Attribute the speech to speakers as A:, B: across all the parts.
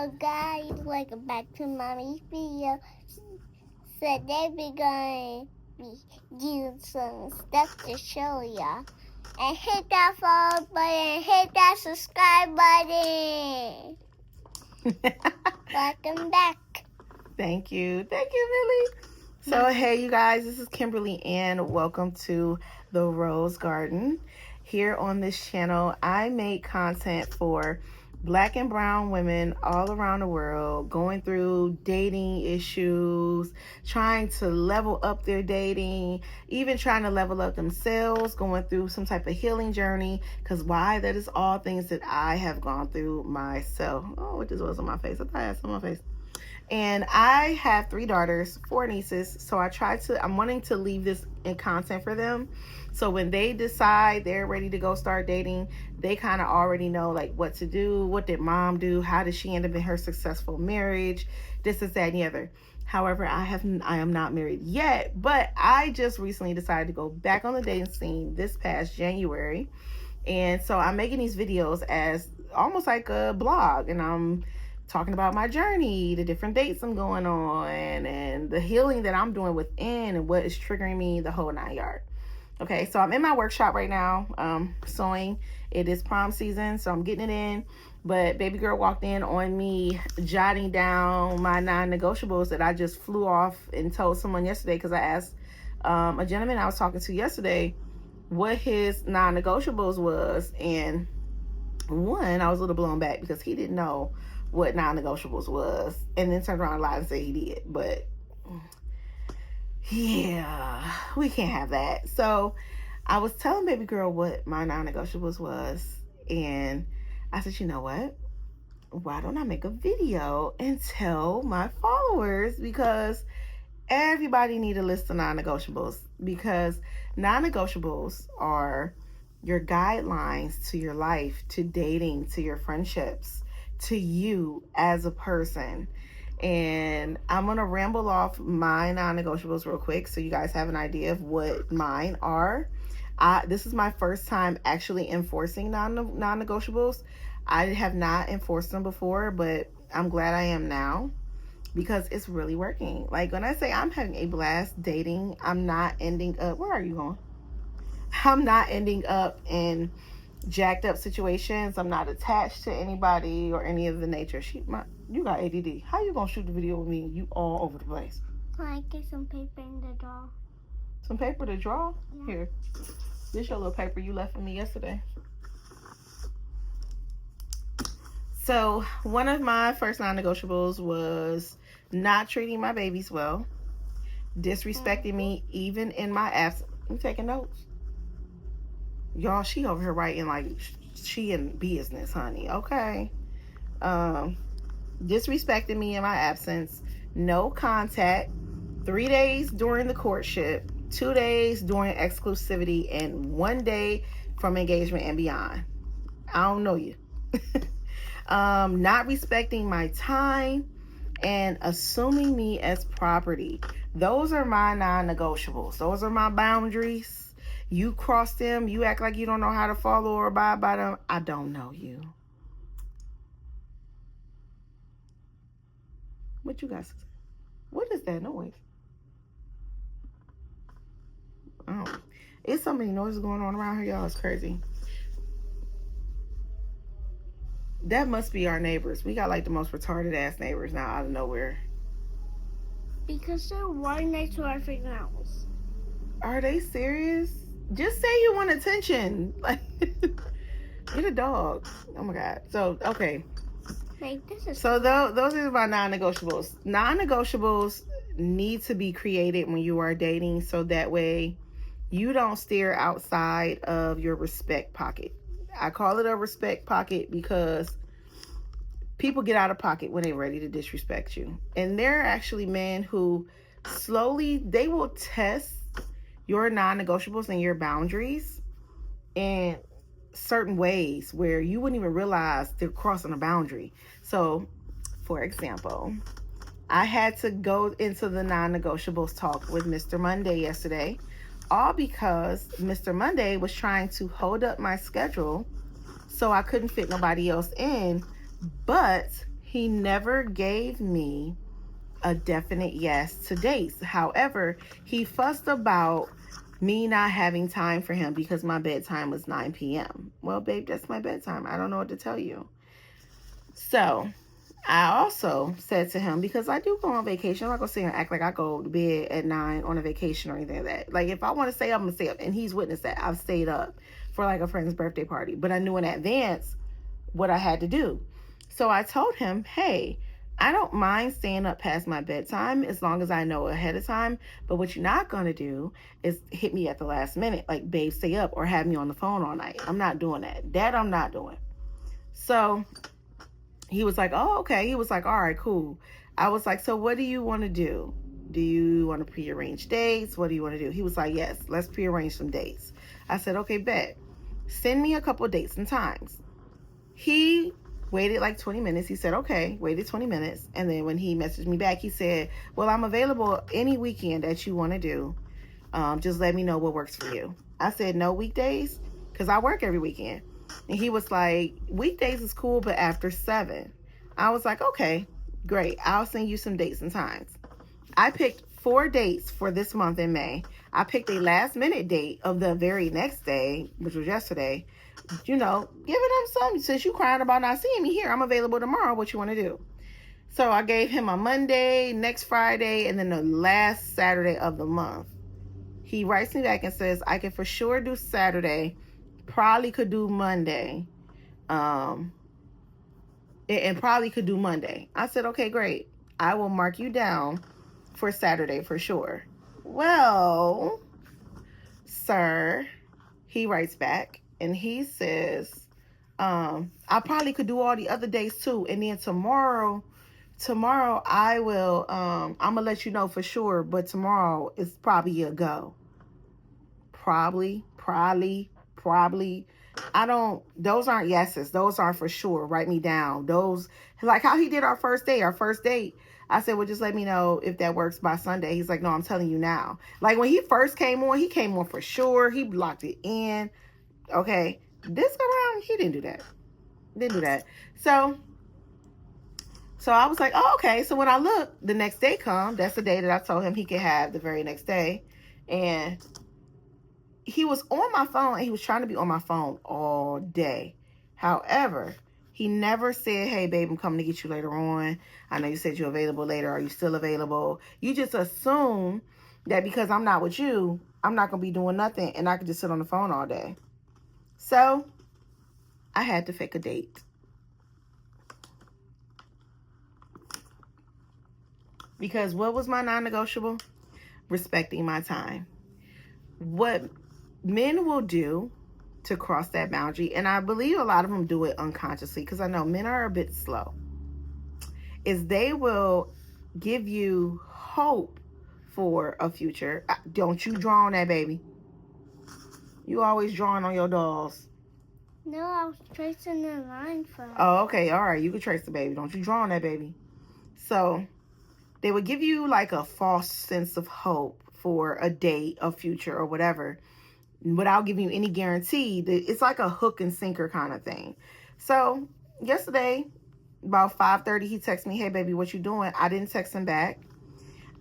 A: Hello guys, welcome back to Mommy's video. So today we're going to be doing some stuff to show ya. And hit that follow button, hit that subscribe button. Welcome back.
B: Thank you, Millie. So hey you guys, this is Kimberly Ann. Welcome to the Rose Garden. Here on this channel, I make content for Black and brown women all around the world going through dating issues, trying to level up their dating, even trying to level up themselves, going through some type of healing journey. Because why? That is all things that I have gone through myself. Oh, what this was on my face? I thought I had some on my face. And I have 3 daughters, 4 nieces. So I'm wanting to leave this in content for them. So when they decide they're ready to go start dating, they kind of already know like what to do. What did mom do? How did she end up in her successful marriage? This, that, and the other. However, I am not married yet, but I just recently decided to go back on the dating scene this past January. And so I'm making these videos as almost like a blog, and I'm talking about my journey, the different dates I'm going on, and the healing that I'm doing within and what is triggering me, the whole 9 yards. Okay, so I'm in my workshop right now, sewing. It is prom season, so I'm getting it in. But baby girl walked in on me jotting down my non-negotiables that I just flew off and told someone yesterday, because I asked a gentleman I was talking to yesterday what his non-negotiables was. And one, I was a little blown back because he didn't know what non-negotiables was, and then turned around and lied and said he did. But yeah, we can't have that. So I was telling baby girl what my non-negotiables was, and I said, you know what? Why don't I make a video and tell my followers? Because everybody need a list of non-negotiables, because non-negotiables are your guidelines to your life, to dating, to your friendships, to you as a person. And I'm gonna ramble off my non-negotiables real quick so you guys have an idea of what mine are. This is my first time actually enforcing non-negotiables. I have not enforced them before, but I'm glad I am now, because it's really working. Like when I say I'm having a blast dating, I'm not ending up, where are you going? I'm not ending up in jacked up situations. I'm not attached to anybody or any of the nature. You got ADD. How you gonna shoot the video with me? You all over the place.
A: Can I get some paper in the drawer?
B: Some paper to draw?
A: Yeah.
B: Here. This your little paper you left for me yesterday. So one of my first non-negotiables was not treating my babies well, disrespecting me even in my absence. I'm taking notes. Y'all, she over here writing like she in business, honey. Okay. Disrespecting me in my absence, no contact, 3 days during the courtship, 2 days during exclusivity, and 1 day from engagement and beyond. I don't know you. Not respecting my time and assuming me as property. Those are my non-negotiables. Those are my boundaries. You cross them, you act like you don't know how to follow or abide by them. I don't know you. What you guys say? What is that noise? Oh, it's so many noises going on around here, y'all. It's crazy. That must be our neighbors. We got like the most retarded ass neighbors now out of nowhere.
A: Because they're right next to our fingernails.
B: Are they serious? Just say you want attention. Like, get a dog. Oh my God. So, okay.
A: Like, this is...
B: So those are my non-negotiables. Non-negotiables need to be created when you are dating, so that way you don't steer outside of your respect pocket. I call it a respect pocket because people get out of pocket when they're ready to disrespect you. And there are actually men who they will test your non-negotiables and your boundaries in certain ways where you wouldn't even realize they're crossing a boundary. So, for example, I had to go into the non-negotiables talk with Mr. Monday yesterday, all because Mr. Monday was trying to hold up my schedule so I couldn't fit nobody else in, but he never gave me a definite yes to dates. However, he fussed about me not having time for him because my bedtime was 9 p.m. Well, babe, that's my bedtime. I don't know what to tell you. So I also said to him, because I do go on vacation, I'm not going to sit here and act like I go to bed at 9 on a vacation or anything like that. Like, if I want to stay up, I'm going to stay up. And he's witnessed that. I've stayed up for like a friend's birthday party. But I knew in advance what I had to do. So I told him, hey, I don't mind staying up past my bedtime as long as I know ahead of time. But what you're not going to do is hit me at the last minute. Like, babe, stay up, or have me on the phone all night. I'm not doing that. That I'm not doing. So he was like, oh, okay. He was like, all right, cool. I was like, so what do you want to do? Do you want to prearrange dates? What do you want to do? He was like, yes, let's prearrange some dates. I said, okay, bet. Send me a couple of dates and times. He waited like 20 minutes. He said, okay, waited 20 minutes. And then when he messaged me back, he said, well, I'm available any weekend that you want to do. Just let me know what works for you. I said, no weekdays, because I work every weekend. And he was like, weekdays is cool, but after 7. I was like, okay, great. I'll send you some dates and times. I picked 4 dates for this month in May. I picked a last minute date of the very next day, which was yesterday. You know, giving him something. Since you crying about not seeing me here, I'm available tomorrow. What you want to do? So I gave him a Monday, next Friday, and then the last Saturday of the month. He writes me back and says, I can for sure do Saturday. Probably could do Monday. And probably could do Monday. I said, okay, great. I will mark you down for Saturday for sure. Well, sir, he writes back and he says, I probably could do all the other days too. And then tomorrow I will, I'm gonna let you know for sure, but tomorrow is probably a go. Probably. Those aren't yeses. Those are for sure. Write me down. Those, like how he did our first date. I said, well, just let me know if that works by Sunday. He's like, no, I'm telling you now. Like when he first came on, he came on for sure. He blocked it in. Okay. This go around, he didn't do that. So I was like, oh, okay. So when I look, the next day come, that's the day that I told him he could have the very next day. And he was on my phone, and he was trying to be on my phone all day. However, he never said, hey, babe, I'm coming to get you later on. I know you said you're available later. Are you still available? You just assume that because I'm not with you, I'm not going to be doing nothing, and I can just sit on the phone all day. So I had to fake a date. Because what was my non-negotiable? Respecting my time. What men will do to cross that boundary, and I believe a lot of them do it unconsciously, because I know men are a bit slow, is they will give you hope for a future. Don't you draw on that, baby. You always drawing on your dolls.
A: No, I was tracing the line first.
B: Oh, okay. All right. You can trace the baby. Don't you draw on that, baby. So they would give you like a false sense of hope for a date, a future, or whatever, without giving you any guarantee. It's like a hook and sinker kind of thing. So yesterday, about 5:30, he texted me, hey, baby, what you doing? I didn't text him back.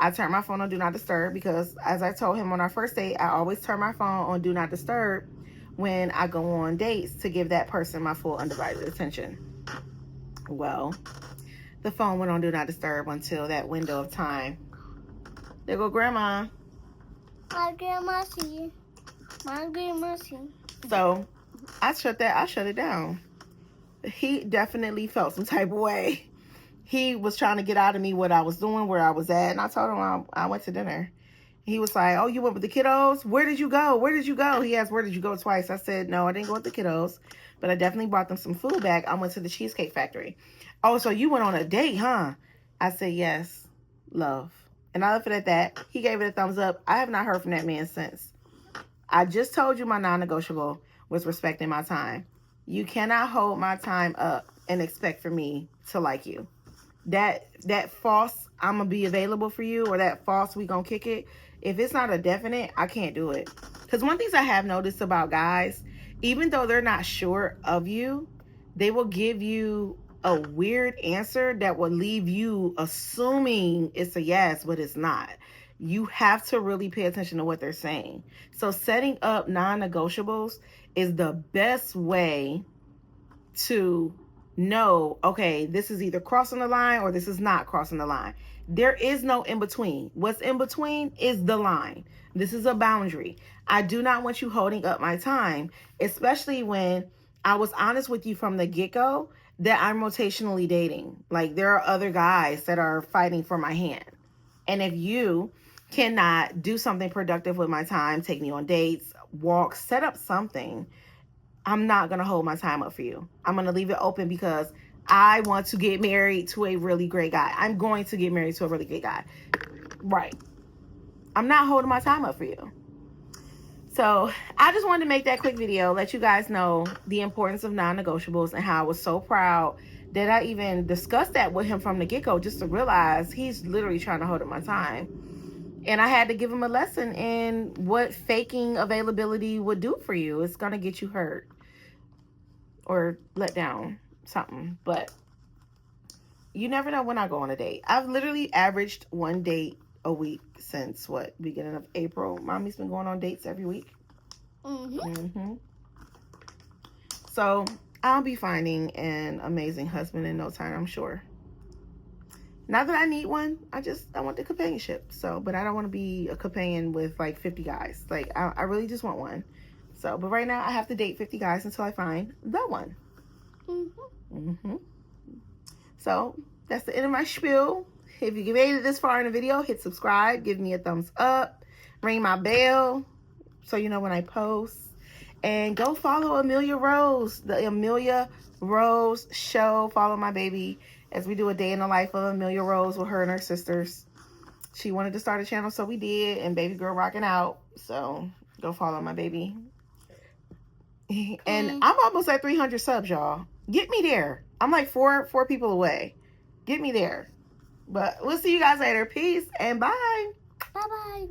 B: I turned my phone on Do Not Disturb because, as I told him on our first date, I always turn my phone on Do Not Disturb when I go on dates to give that person my full undivided attention. Well, the phone went on Do Not Disturb until that window of time. There go Grandma.
A: My grandma see. My grandma see.
B: So I shut it down. He definitely felt some type of way. He was trying to get out of me what I was doing, where I was at. And I told him I went to dinner. He was like, oh, you went with the kiddos? Where did you go? He asked, where did you go twice? I said, no, I didn't go with the kiddos, but I definitely brought them some food back. I went to the Cheesecake Factory. Oh, so you went on a date, huh? I said, yes, love. And I left it at that. He gave it a thumbs up. I have not heard from that man since. I just told you my non-negotiable was respecting my time. You cannot hold my time up and expect for me to like you. That false, I'm going to be available for you, or that false, we going to kick it. If it's not a definite, I can't do it. Because one thing I have noticed about guys, even though they're not sure of you, they will give you a weird answer that will leave you assuming it's a yes, but it's not. You have to really pay attention to what they're saying. So setting up non-negotiables is the best way to know, okay, this is either crossing the line or this is not crossing the line. There is no in between. What's in between is the line. This is a boundary. I do not want you holding up my time, especially when I was honest with you from the get-go that I'm rotationally dating. Like, there are other guys that are fighting for my hand. And if you cannot do something productive with my time, take me on dates, walks, set up something, I'm not going to hold my time up for you. I'm going to leave it open because I want to get married to a really great guy. I'm going to get married to a really great guy. Right. I'm not holding my time up for you. So I just wanted to make that quick video, let you guys know the importance of non-negotiables and how I was so proud that I even discussed that with him from the get-go, just to realize he's literally trying to hold up my time. And I had to give him a lesson in what faking availability would do for you. It's going to get you hurt or let down something. But you never know when I go on a date. I've literally averaged one date a week since beginning of April. Mommy's been going on dates every week. So I'll be finding an amazing husband in no time, I'm sure. Not that I need one. I want the companionship. So, but I don't want to be a companion with like 50 guys. Like, I really just want one. So, but right now I have to date 50 guys until I find the one. So that's the end of my spiel. If you made it this far in the video, hit subscribe, give me a thumbs up, ring my bell so you know when I post, and go follow Amelia Rose, the Amelia Rose Show. Follow my baby as we do a day in the life of Amelia Rose with her and her sisters. She wanted to start a channel, so we did, and baby girl rocking out. So go follow my baby. And I'm almost at 300 subs, y'all. Get me there. I'm like four people away. Get me there. But we'll see you guys later. Peace and bye.
A: Bye-bye.